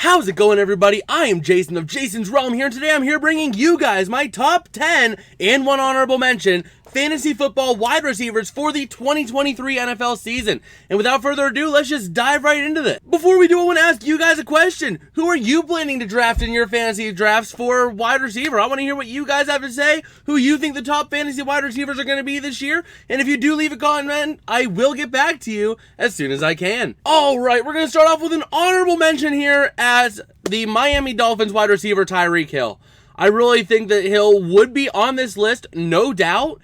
How's it going, everybody? I am Jason of Jason's Realm here, and today I'm here bringing you guys my top 10 and one honorable mention fantasy football wide receivers for the 2023 NFL season. And without further ado, let's just dive right into this. Before we do, I want to ask you guys a question. Who are you planning to draft in your fantasy drafts for wide receiver? I want to hear what you guys have to say, who you think the top fantasy wide receivers are going to be this year. And if you do leave a comment, I will get back to you as soon as I can. All right, we're going to start off with an honorable mention here as the Miami Dolphins wide receiver Tyreek Hill. I really think that Hill would be on this list, no doubt,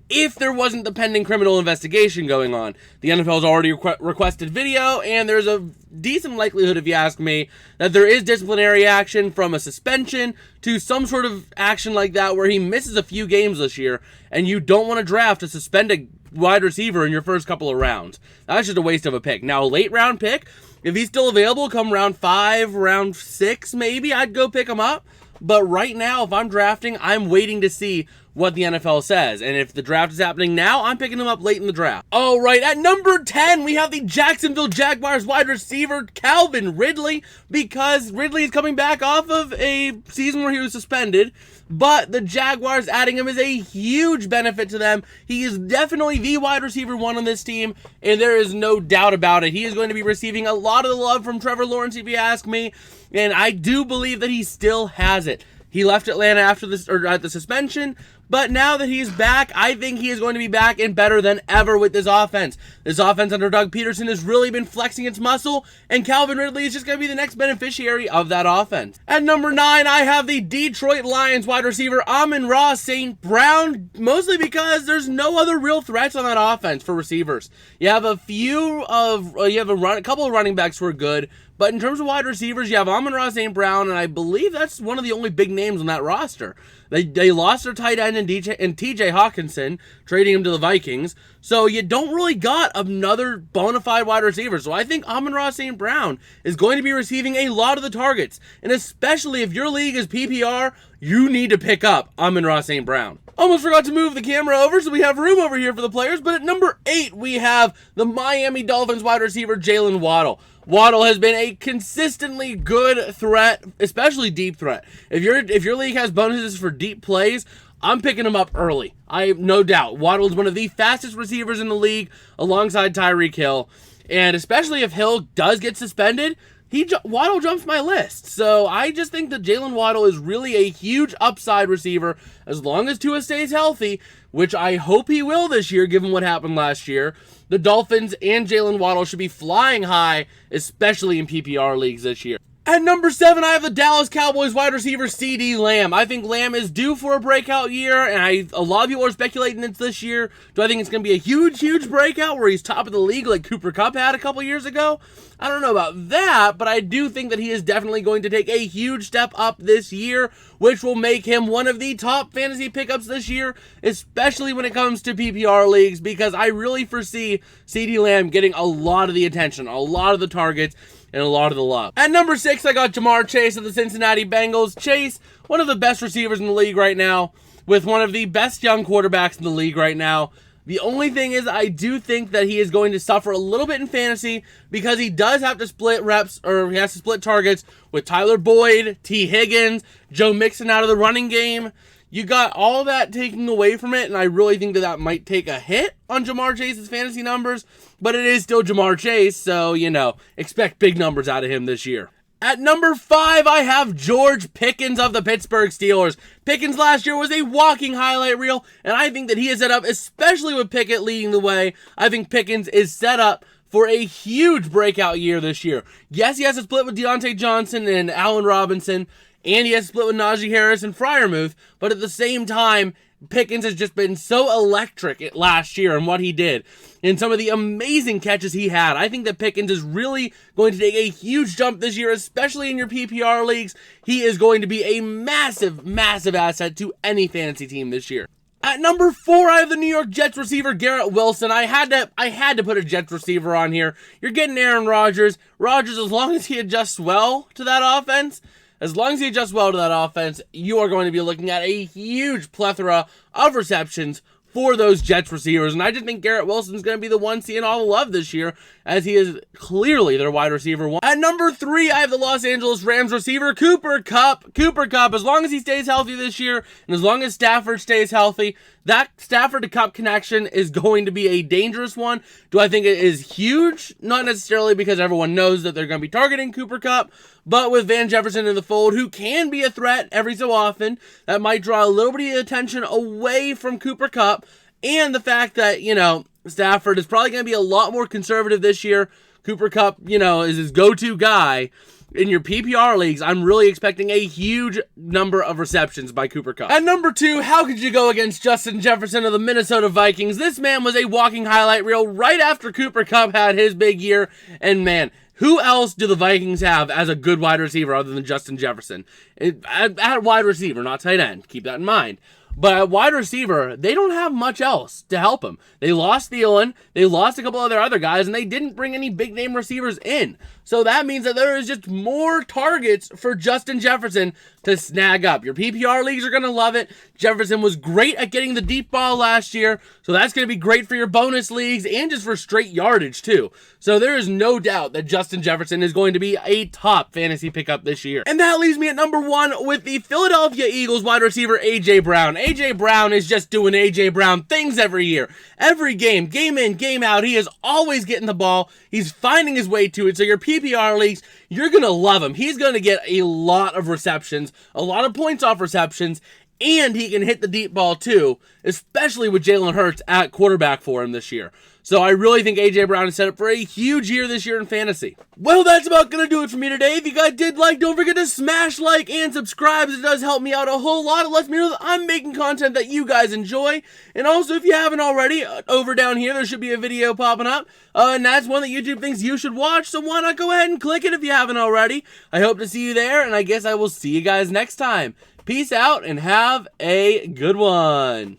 if there wasn't the pending criminal investigation going on. The NFL's already requested video, and there's a decent likelihood, if you ask me, that there is disciplinary action from a suspension to some sort of action like that where he misses a few games this year, and you don't want to draft a suspended wide receiver in your first couple of rounds. That's just a waste of a pick. Now, a late round pick, if he's still available come round 5, round 6 maybe, I'd go pick him up. But right now, if I'm drafting, I'm waiting to see what the NFL says. And if the draft is happening now, I'm picking him up late in the draft. All right, at number 10, we have the Jacksonville Jaguars wide receiver Calvin Ridley, because Ridley is coming back off of a season where he was suspended. But the Jaguars adding him is a huge benefit to them. He is definitely the wide receiver one on this team, and there is no doubt about it. He is going to be receiving a lot of the love from Trevor Lawrence, if you ask me, and I do believe that he still has it. He left Atlanta after this, or at the suspension, but now that he's back, I think he is going to be back and better than ever with this offense. This offense under Doug Peterson has really been flexing its muscle, and Calvin Ridley is just going to be the next beneficiary of that offense. At number 9, I have the Detroit Lions wide receiver Amon-Ra St. Brown, mostly because there's no other real threats on that offense for receivers. You have a couple of running backs who are good, but in terms of wide receivers, you have Amon-Ra St. Brown, and I believe that's one of the only big names on that roster. They lost their tight end in TJ Hawkinson, trading him to the Vikings, so you don't really got another bona fide wide receiver. So I think Amon-Ra St. Brown is going to be receiving a lot of the targets, and especially if your league is PPR, you need to pick up Amon-Ra St. Brown. Almost forgot to move the camera over, so we have room over here for the players, but at number 8, we have the Miami Dolphins wide receiver Jalen Waddle. Waddle has been a consistently good threat, especially deep threat. If your league has bonuses for deep plays, I'm picking him up early. I have no doubt. Waddle is one of the fastest receivers in the league alongside Tyreek Hill. And especially if Hill does get suspended, Waddle jumps my list. So I just think that Jalen Waddle is really a huge upside receiver as long as Tua stays healthy, which I hope he will this year given what happened last year. The Dolphins and Jalen Waddle should be flying high, especially in PPR leagues this year. At number 7, I have the Dallas Cowboys wide receiver CeeDee Lamb. I think Lamb is due for a breakout year, and a lot of people are speculating it's this year. Do I think it's going to be a huge breakout where he's top of the league like Cooper Kupp had a couple years ago? I don't know about that, but I do think that he is definitely going to take a huge step up this year, which will make him one of the top fantasy pickups this year, especially when it comes to PPR leagues, because I really foresee CeeDee Lamb getting a lot of the attention, a lot of the targets, and a lot of the love. At number 6, I got Jamar Chase of the Cincinnati Bengals. Chase, one of the best receivers in the league right now, with one of the best young quarterbacks in the league right now. The only thing is, I do think that he is going to suffer a little bit in fantasy because he does have to split reps, or he has to split targets with Tyler Boyd, T. Higgins, Joe Mixon out of the running game. You got all that taking away from it, and I really think that might take a hit on Jamar Chase's fantasy numbers, but it is still Jamar Chase, so, expect big numbers out of him this year. At number 5, I have George Pickens of the Pittsburgh Steelers. Pickens last year was a walking highlight reel, and I think that he is set up, especially with Pickett leading the way. I think Pickens is set up for a huge breakout year this year. Yes, he has a split with Deontay Johnson and Allen Robinson, and he has a split with Najee Harris and Freiermuth, but at the same time, Pickens has just been so electric last year and what he did, and some of the amazing catches he had. I think that Pickens is really going to take a huge jump this year, especially in your PPR leagues. He is going to be a massive asset to any fantasy team this year. At number 4, I have the New York Jets receiver Garrett Wilson. I had to put a Jets receiver on here. You're getting Aaron Rodgers. Rodgers, as long as he adjusts well to that offense, you are going to be looking at a huge plethora of receptions for those Jets receivers. And I just think Garrett Wilson's going to be the one seeing all the love this year, as he is clearly their wide receiver one. At number 3, I have the Los Angeles Rams receiver, Cooper Kupp. Cooper Kupp, as long as he stays healthy this year, and as long as Stafford stays healthy, that Stafford to Kupp connection is going to be a dangerous one. Do I think it is huge? Not necessarily, because everyone knows that they're going to be targeting Cooper Kupp, but with Van Jefferson in the fold, who can be a threat every so often, that might draw a little bit of attention away from Cooper Kupp, and the fact that, Stafford is probably going to be a lot more conservative this year. Cooper Kupp, is his go-to guy. In your PPR leagues, I'm really expecting a huge number of receptions by Cooper Kupp. At number 2, how could you go against Justin Jefferson of the Minnesota Vikings? This man was a walking highlight reel right after Cooper Kupp had his big year. And man, who else do the Vikings have as a good wide receiver other than Justin Jefferson? At wide receiver, not tight end. Keep that in mind. But at wide receiver, they don't have much else to help him. They lost Thielen, they lost a couple of their other guys, and they didn't bring any big-name receivers in. So that means that there is just more targets for Justin Jefferson to snag up. Your PPR leagues are going to love it. Jefferson was great at getting the deep ball last year, so that's going to be great for your bonus leagues and just for straight yardage, too. So there is no doubt that Justin Jefferson is going to be a top fantasy pickup this year. And that leaves me at number 1 with the Philadelphia Eagles wide receiver, A.J. Brown. A.J. Brown is just doing A.J. Brown things every year. Every game in, game out, he is always getting the ball. He's finding his way to it. So your PPR leagues, you're going to love him. He's going to get a lot of receptions, a lot of points off receptions, and he can hit the deep ball too, especially with Jalen Hurts at quarterback for him this year. So I really think A.J. Brown is set up for a huge year this year in fantasy. Well, that's about going to do it for me today. If you guys did like, don't forget to smash like and subscribe. It does help me out a whole lot. It lets me know that I'm making content that you guys enjoy. And also, if you haven't already, over down here, there should be a video popping up. And that's one that YouTube thinks you should watch. So why not go ahead and click it if you haven't already. I hope to see you there, and I guess I will see you guys next time. Peace out and have a good one.